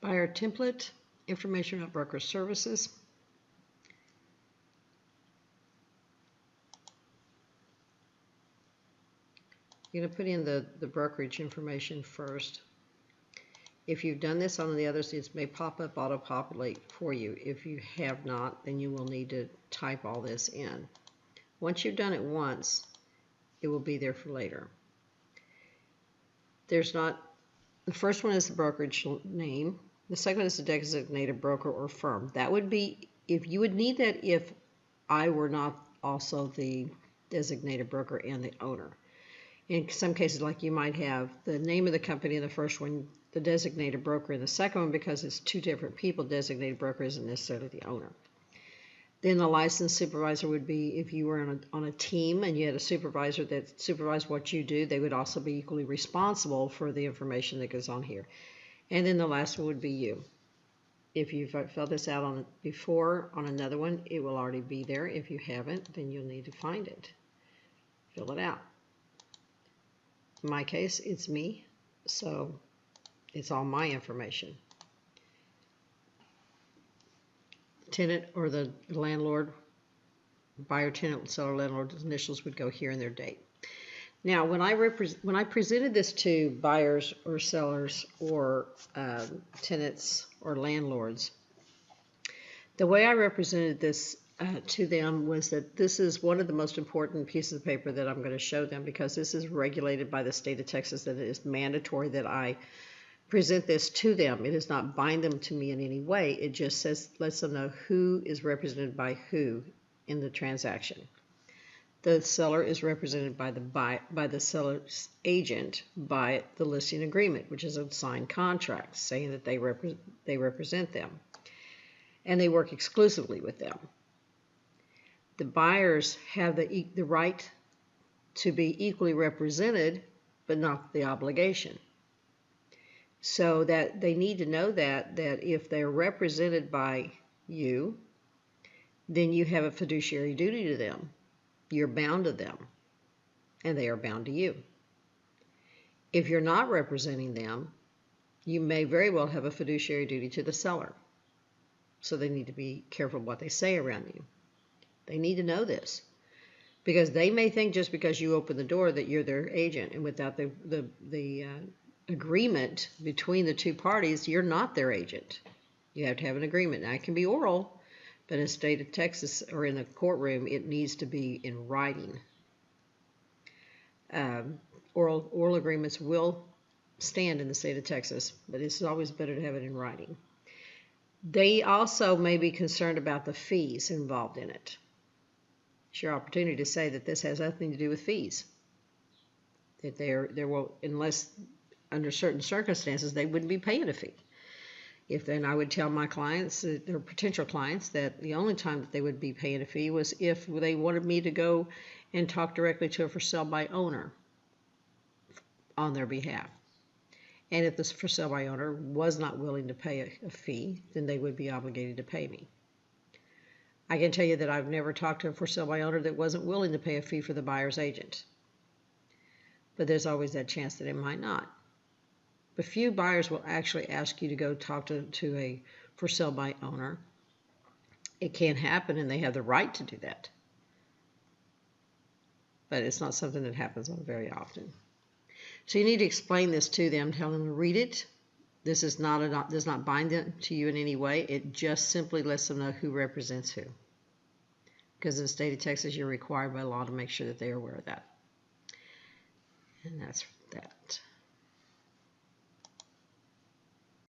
Buyer template, information about broker services. You're going to put in the brokerage information first. If you've done this on the others, it may pop up auto-populate for you. If you have not, then you will need to type all this in. Once you've done it once, it will be there for later. The first one is the brokerage name. The second one is the designated broker or firm. That would be, if you would need that if I were not also the designated broker and the owner. In some cases, like you might have the name of the company in the first one, the designated broker in the second one, because it's two different people, designated broker isn't necessarily the owner. Then the licensed supervisor would be if you were on a team and you had a supervisor that supervised what you do, they would also be equally responsible for the information that goes on here. And then the last one would be you. If you've filled this out before on another one, it will already be there. If you haven't, then you'll need to find it. Fill it out. In my case, it's me, so it's all my information. Tenant or the landlord, buyer, tenant, seller, landlord's initials would go here in their date. Now, when I presented this to buyers or sellers or tenants or landlords, the way I represented this to them was that this is one of the most important pieces of paper that I'm going to show them, because this is regulated by the state of Texas, that it is mandatory that I present this to them. It does not bind them to me in any way. It just lets them know who is represented by who in the transaction. The seller is represented by the seller's agent by the listing agreement, which is a signed contract saying that they represent them, and they work exclusively with them. The buyers have the right to be equally represented, but not the obligation. So that they need to know that if they're represented by you, then you have a fiduciary duty to them. You're bound to them, and they are bound to you. If you're not representing them, you may very well have a fiduciary duty to the seller. So they need to be careful what they say around you. They need to know this, because they may think just because you open the door that you're their agent, and without the agreement between the two parties, you're not their agent. You have to have an agreement. Now, it can be oral, but in the state of Texas or in the courtroom, it needs to be in writing. Oral agreements will stand in the state of Texas, but it's always better to have it in writing. They also may be concerned about the fees involved in it. It's your opportunity to say that this has nothing to do with fees. That there will, unless under certain circumstances, they wouldn't be paying a fee. Then I would tell my clients, or potential clients, that the only time that they would be paying a fee was if they wanted me to go and talk directly to a for sale by owner on their behalf. And if this for sale by owner was not willing to pay a fee, then they would be obligated to pay me. I can tell you that I've never talked to a for sale by owner that wasn't willing to pay a fee for the buyer's agent. But there's always that chance that it might not. But few buyers will actually ask you to go talk to a for sale by owner. It can happen, and they have the right to do that. But it's not something that happens very often. So you need to explain this to them, tell them to read it. This does not bind them to you in any way. It just simply lets them know who represents who. Because in the state of Texas, you're required by law to make sure that they are aware of that. And that's that.